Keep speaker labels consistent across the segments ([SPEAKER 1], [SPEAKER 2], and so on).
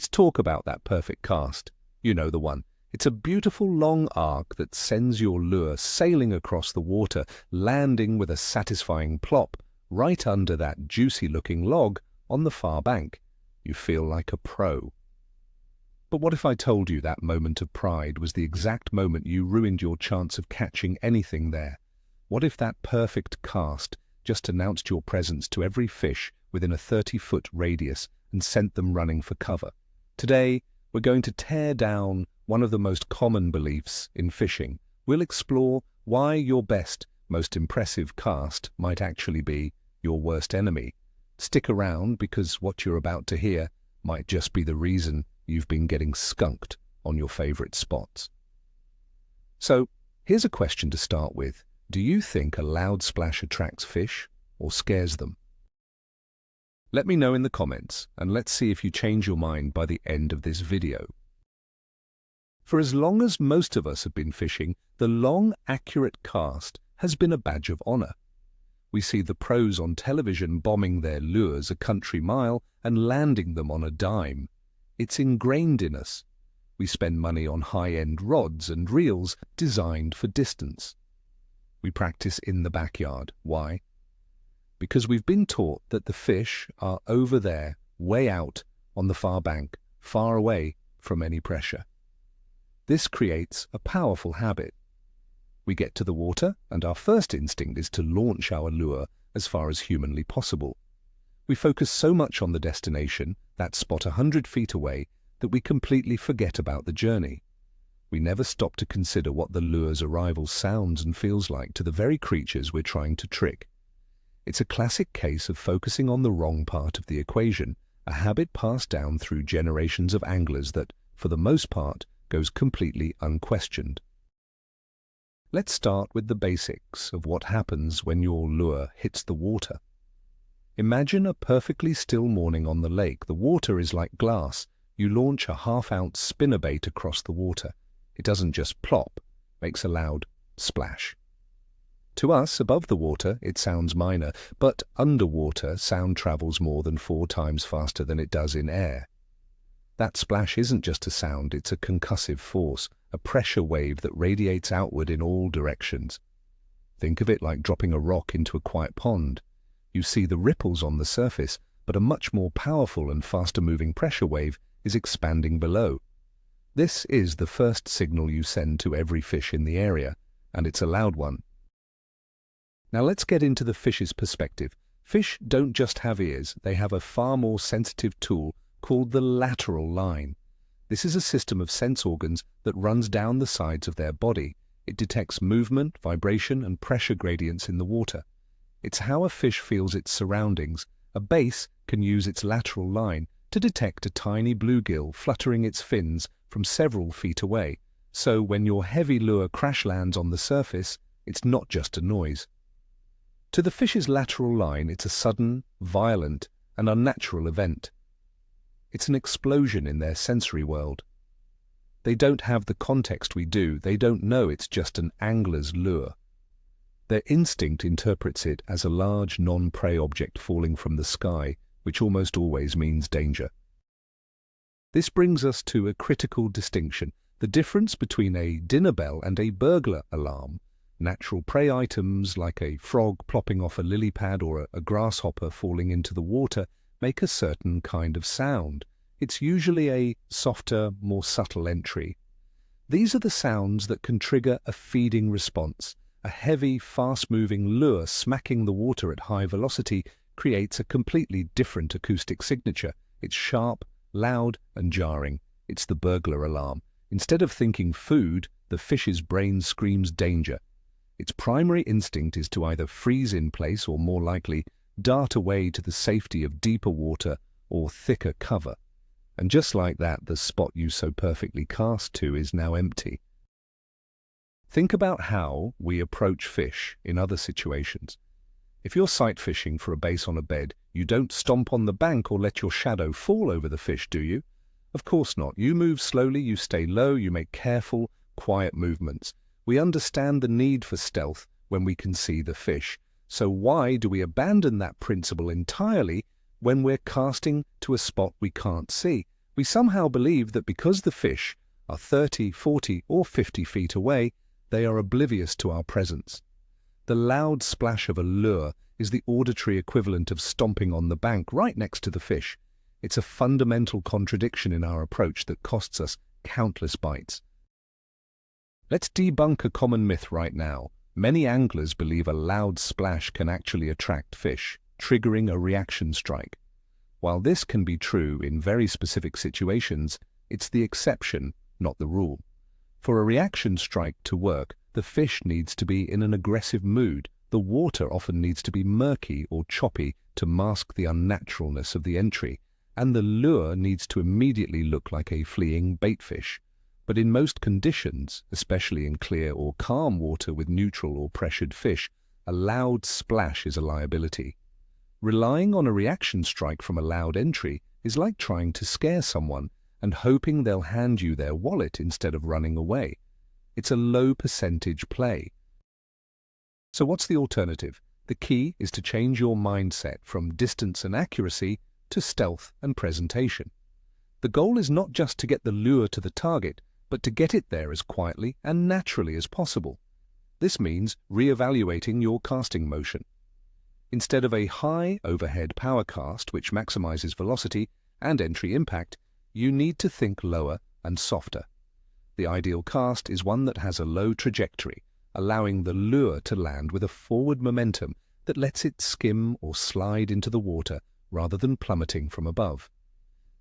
[SPEAKER 1] Let's talk about that perfect cast. You know the one. It's a beautiful long arc that sends your lure sailing across the water, landing with a satisfying plop right under that juicy-looking log on the far bank. You feel like a pro. But what if I told you that moment of pride was the exact moment you ruined your chance of catching anything there? What if that perfect cast just announced your presence to every fish within a 30-foot radius and sent them running for cover? Today, we're going to tear down one of the most common beliefs in fishing. We'll explore why your best, most impressive cast might actually be your worst enemy. Stick around, because what you're about to hear might just be the reason you've been getting skunked on your favorite spots. So, here's a question to start with. Do you think a loud splash attracts fish or scares them? Let me know in the comments, and let's see if you change your mind by the end of this video. For as long as most of us have been fishing, the long, accurate cast has been a badge of honor. We see the pros on television bombing their lures a country mile and landing them on a dime. It's ingrained in us. We spend money on high-end rods and reels designed for distance. We practice in the backyard. Why? Because we've been taught that the fish are over there, way out on the far bank, far away from any pressure. This creates a powerful habit. We get to the water, and our first instinct is to launch our lure as far as humanly possible. We focus so much on the destination, that spot 100 feet away, that we completely forget about the journey. We never stop to consider what the lure's arrival sounds and feels like to the very creatures we're trying to trick. It's a classic case of focusing on the wrong part of the equation, a habit passed down through generations of anglers that, for the most part, goes completely unquestioned. Let's start with the basics of what happens when your lure hits the water. Imagine a perfectly still morning on the lake. The water is like glass. You launch a half-ounce spinnerbait across the water. It doesn't just plop, makes a loud splash. To us, above the water, it sounds minor, but underwater, sound travels more than 4 times faster than it does in air. That splash isn't just a sound, it's a concussive force, a pressure wave that radiates outward in all directions. Think of it like dropping a rock into a quiet pond. You see the ripples on the surface, but a much more powerful and faster-moving pressure wave is expanding below. This is the first signal you send to every fish in the area, and it's a loud one. Now let's get into the fish's perspective. Fish don't just have ears, they have a far more sensitive tool called the lateral line. This is a system of sense organs that runs down the sides of their body. It detects movement, vibration, and pressure gradients in the water. It's how a fish feels its surroundings. A bass can use its lateral line to detect a tiny bluegill fluttering its fins from several feet away. So when your heavy lure crash lands on the surface, it's not just a noise. To the fish's lateral line, it's a sudden, violent, and unnatural event. It's an explosion in their sensory world. They don't have the context we do. They don't know it's just an angler's lure. Their instinct interprets it as a large non-prey object falling from the sky, which almost always means danger. This brings us to a critical distinction, the difference between a dinner bell and a burglar alarm. Natural prey items like a frog plopping off a lily pad or a grasshopper falling into the water make a certain kind of sound. It's usually a softer, more subtle entry. These are the sounds that can trigger a feeding response. A heavy, fast-moving lure smacking the water at high velocity creates a completely different acoustic signature. It's sharp, loud, and jarring. It's the burglar alarm. Instead of thinking food, the fish's brain screams danger. Its primary instinct is to either freeze in place or, more likely, dart away to the safety of deeper water or thicker cover. And just like that, the spot you so perfectly cast to is now empty. Think about how we approach fish in other situations. If you're sight fishing for a bass on a bed, you don't stomp on the bank or let your shadow fall over the fish, do you? Of course not. You move slowly, you stay low, you make careful, quiet movements. We understand the need for stealth when we can see the fish. So why do we abandon that principle entirely when we're casting to a spot we can't see? We somehow believe that because the fish are 30, 40, or 50 feet away, they are oblivious to our presence. The loud splash of a lure is the auditory equivalent of stomping on the bank right next to the fish. It's a fundamental contradiction in our approach that costs us countless bites. Let's debunk a common myth right now. Many anglers believe a loud splash can actually attract fish, triggering a reaction strike. While this can be true in very specific situations, it's the exception, not the rule. For a reaction strike to work, the fish needs to be in an aggressive mood. The water often needs to be murky or choppy to mask the unnaturalness of the entry, and the lure needs to immediately look like a fleeing baitfish. But in most conditions, especially in clear or calm water with neutral or pressured fish, a loud splash is a liability. Relying on a reaction strike from a loud entry is like trying to scare someone and hoping they'll hand you their wallet instead of running away. It's a low percentage play. So what's the alternative? The key is to change your mindset from distance and accuracy to stealth and presentation. The goal is not just to get the lure to the target, but to get it there as quietly and naturally as possible. This means re-evaluating your casting motion. Instead of a high overhead power cast which maximizes velocity and entry impact, you need to think lower and softer. The ideal cast is one that has a low trajectory, allowing the lure to land with a forward momentum that lets it skim or slide into the water rather than plummeting from above.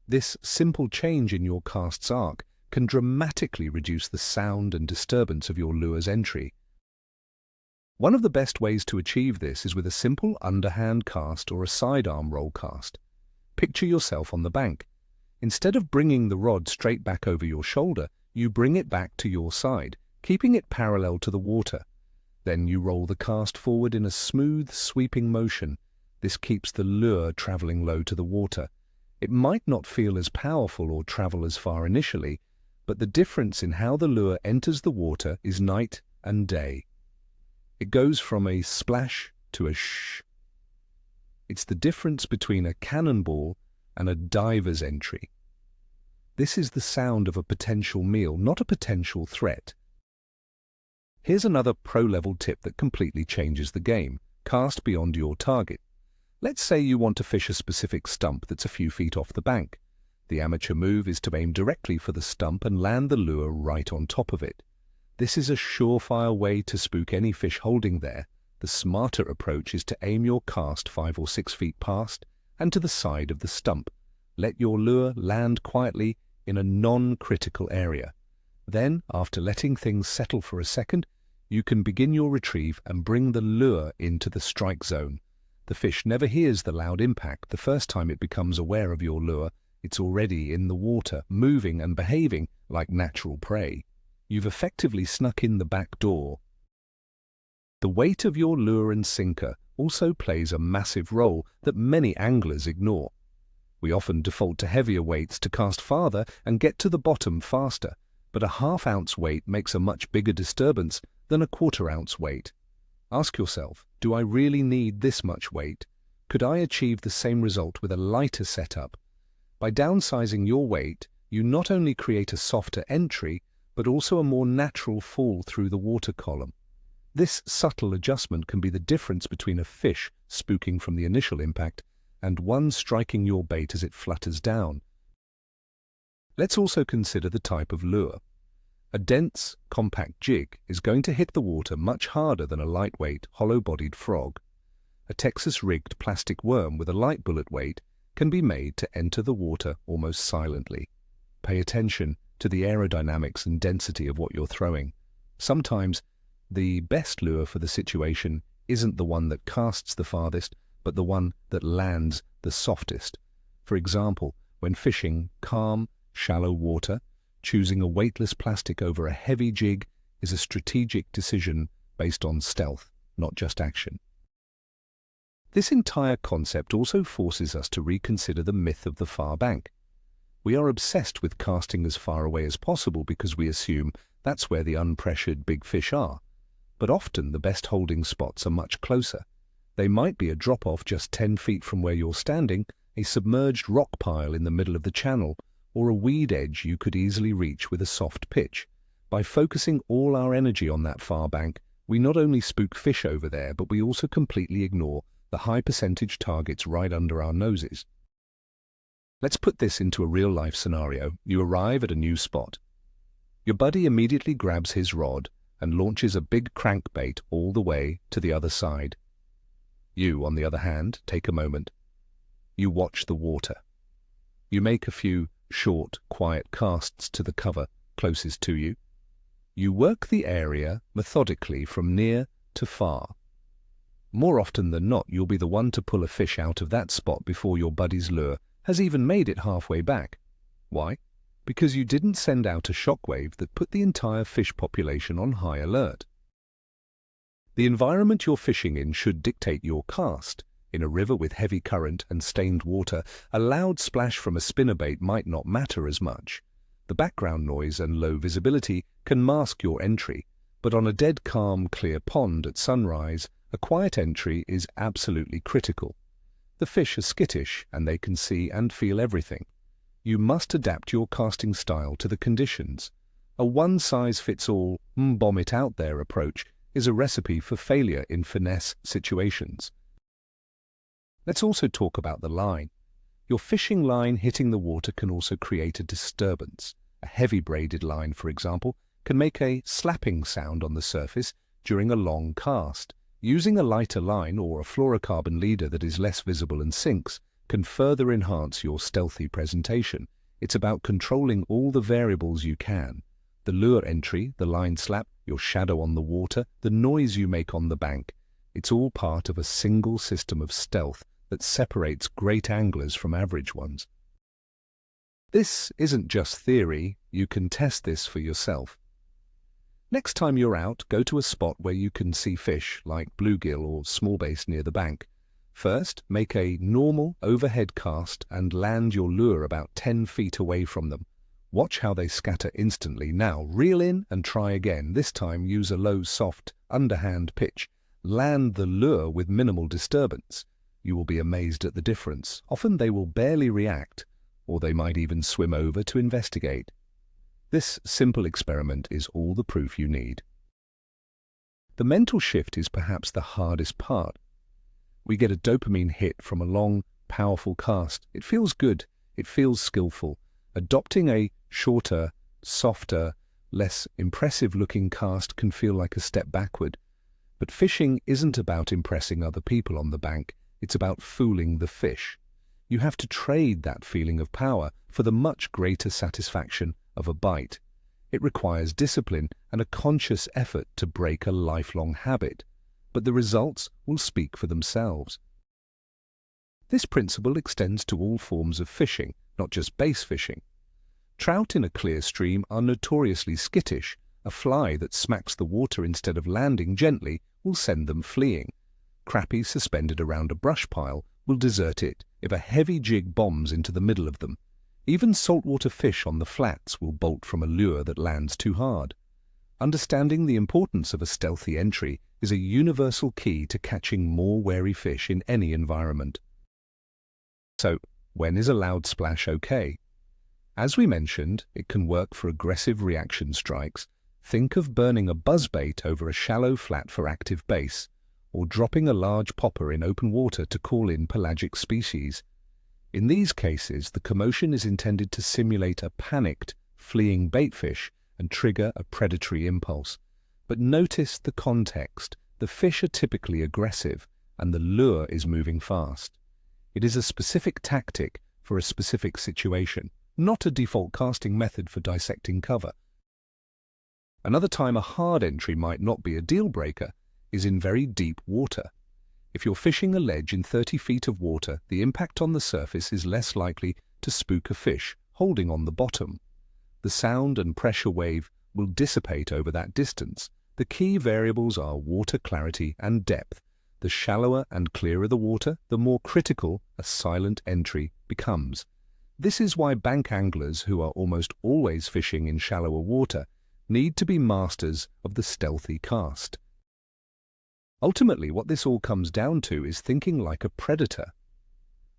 [SPEAKER 1] This simple change in your cast's arc can dramatically reduce the sound and disturbance of your lure's entry. One of the best ways to achieve this is with a simple underhand cast or a sidearm roll cast. Picture yourself on the bank. Instead of bringing the rod straight back over your shoulder, you bring it back to your side, keeping it parallel to the water. Then you roll the cast forward in a smooth, sweeping motion. This keeps the lure traveling low to the water. It might not feel as powerful or travel as far initially, but the difference in how the lure enters the water is night and day. It goes from a splash to a shh. It's the difference between a cannonball and a diver's entry. This is the sound of a potential meal, not a potential threat. Here's another pro-level tip that completely changes the game. Cast beyond your target. Let's say you want to fish a specific stump that's a few feet off the bank. The amateur move is to aim directly for the stump and land the lure right on top of it. This is a surefire way to spook any fish holding there. The smarter approach is to aim your cast 5 or 6 feet past and to the side of the stump. Let your lure land quietly in a non-critical area. Then, after letting things settle for a second, you can begin your retrieve and bring the lure into the strike zone. The fish never hears the loud impact. The first time it becomes aware of your lure, it's already in the water, moving and behaving like natural prey. You've effectively snuck in the back door. The weight of your lure and sinker also plays a massive role that many anglers ignore. We often default to heavier weights to cast farther and get to the bottom faster, but a half-ounce weight makes a much bigger disturbance than a quarter-ounce weight. Ask yourself, do I really need this much weight? Could I achieve the same result with a lighter setup? By downsizing your weight, you not only create a softer entry, but also a more natural fall through the water column. This subtle adjustment can be the difference between a fish spooking from the initial impact and one striking your bait as it flutters down. Let's also consider the type of lure. A dense, compact jig is going to hit the water much harder than a lightweight, hollow-bodied frog. A Texas-rigged plastic worm with a light bullet weight can be made to enter the water almost silently. Pay attention to the aerodynamics and density of what you're throwing. Sometimes, the best lure for the situation isn't the one that casts the farthest, but the one that lands the softest. For example, when fishing calm, shallow water, choosing a weightless plastic over a heavy jig is a strategic decision based on stealth, not just action. This entire concept also forces us to reconsider the myth of the far bank. We are obsessed with casting as far away as possible because we assume that's where the unpressured big fish are. But often the best holding spots are much closer. They might be a drop-off just 10 feet from where you're standing, a submerged rock pile in the middle of the channel, or a weed edge you could easily reach with a soft pitch. By focusing all our energy on that far bank, we not only spook fish over there, but we also completely ignore the high percentage targets right under our noses. Let's put this into a real-life scenario. You arrive at a new spot. Your buddy immediately grabs his rod and launches a big crankbait all the way to the other side. You, on the other hand, take a moment. You watch the water. You make a few short, quiet casts to the cover closest to you. You work the area methodically from near to far. More often than not, you'll be the one to pull a fish out of that spot before your buddy's lure has even made it halfway back. Why? Because you didn't send out a shockwave that put the entire fish population on high alert. The environment you're fishing in should dictate your cast. In a river with heavy current and stained water, a loud splash from a spinnerbait might not matter as much. The background noise and low visibility can mask your entry, but on a dead calm, clear pond at sunrise, a quiet entry is absolutely critical. The fish are skittish and they can see and feel everything. You must adapt your casting style to the conditions. A one-size-fits-all, bomb it out there approach is a recipe for failure in finesse situations. Let's also talk about the line. Your fishing line hitting the water can also create a disturbance. A heavy braided line, for example, can make a slapping sound on the surface during a long cast. Using a lighter line or a fluorocarbon leader that is less visible and sinks can further enhance your stealthy presentation. It's about controlling all the variables you can. The lure entry, the line slap, your shadow on the water, the noise you make on the bank. It's all part of a single system of stealth that separates great anglers from average ones. This isn't just theory, you can test this for yourself. Next time you're out, go to a spot where you can see fish like bluegill or small bass near the bank. First, make a normal overhead cast and land your lure about 10 feet away from them. Watch how they scatter instantly. Now, reel in and try again. This time use a low, soft, underhand pitch. Land the lure with minimal disturbance. You will be amazed at the difference. Often they will barely react, or they might even swim over to investigate. This simple experiment is all the proof you need. The mental shift is perhaps the hardest part. We get a dopamine hit from a long, powerful cast. It feels good, it feels skillful. Adopting a shorter, softer, less impressive-looking cast can feel like a step backward. But fishing isn't about impressing other people on the bank. It's about fooling the fish. You have to trade that feeling of power for the much greater satisfaction of a bite. It requires discipline and a conscious effort to break a lifelong habit, but the results will speak for themselves. This principle extends to all forms of fishing, not just bass fishing. Trout in a clear stream are notoriously skittish. A fly that smacks the water instead of landing gently will send them fleeing. Crappie suspended around a brush pile will desert it if a heavy jig bombs into the middle of them. Even saltwater fish on the flats will bolt from a lure that lands too hard. Understanding the importance of a stealthy entry is a universal key to catching more wary fish in any environment. So, when is a loud splash okay? As we mentioned, it can work for aggressive reaction strikes. Think of burning a buzzbait over a shallow flat for active bass, or dropping a large popper in open water to call in pelagic species. In these cases, the commotion is intended to simulate a panicked, fleeing baitfish and trigger a predatory impulse. But notice the context. The fish are typically aggressive, and the lure is moving fast. It is a specific tactic for a specific situation, not a default casting method for dissecting cover. Another time a hard entry might not be a deal-breaker is in very deep water. If you're fishing a ledge in 30 feet of water, the impact on the surface is less likely to spook a fish holding on the bottom. The sound and pressure wave will dissipate over that distance. The key variables are water clarity and depth. The shallower and clearer the water, the more critical a silent entry becomes. This is why bank anglers who are almost always fishing in shallower water need to be masters of the stealthy cast. Ultimately, what this all comes down to is thinking like a predator.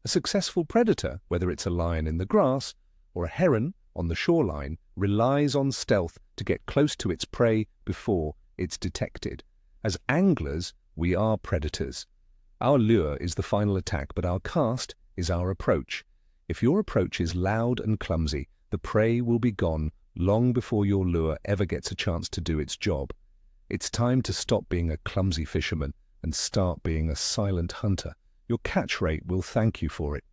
[SPEAKER 1] A successful predator, whether it's a lion in the grass or a heron on the shoreline relies on stealth to get close to its prey before it's detected. As anglers, we are predators. Our lure is the final attack, but our cast is our approach. If your approach is loud and clumsy, the prey will be gone long before your lure ever gets a chance to do its job. It's time to stop being a clumsy fisherman and start being a silent hunter. Your catch rate will thank you for it.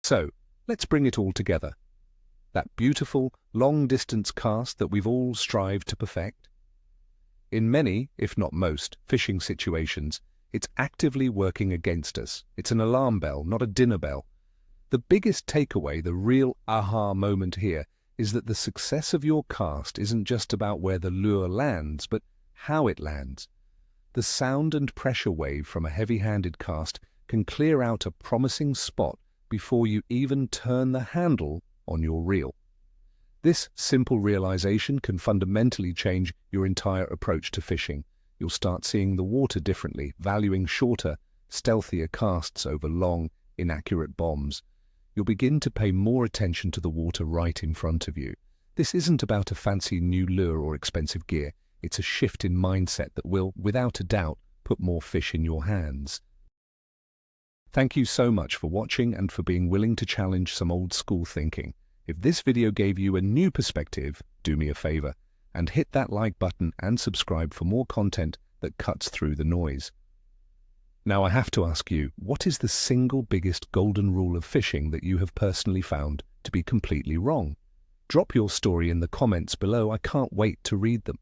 [SPEAKER 1] So, let's bring it all together. That beautiful, long-distance cast that we've all strived to perfect. In many, if not most, fishing situations, it's actively working against us. It's an alarm bell, not a dinner bell. The biggest takeaway, the real aha moment here, is that the success of your cast isn't just about where the lure lands, but how it lands. The sound and pressure wave from a heavy-handed cast can clear out a promising spot before you even turn the handle on your reel. This simple realization can fundamentally change your entire approach to fishing. You'll start seeing the water differently, valuing shorter, stealthier casts over long, inaccurate bombs. You'll begin to pay more attention to the water right in front of you. This isn't about a fancy new lure or expensive gear. It's a shift in mindset that will, without a doubt, put more fish in your hands. Thank you so much for watching and for being willing to challenge some old-school thinking. If this video gave you a new perspective, do me a favor and hit that like button and subscribe for more content that cuts through the noise. Now I have to ask you, what is the single biggest golden rule of fishing that you have personally found to be completely wrong? Drop your story in the comments below. I can't wait to read them.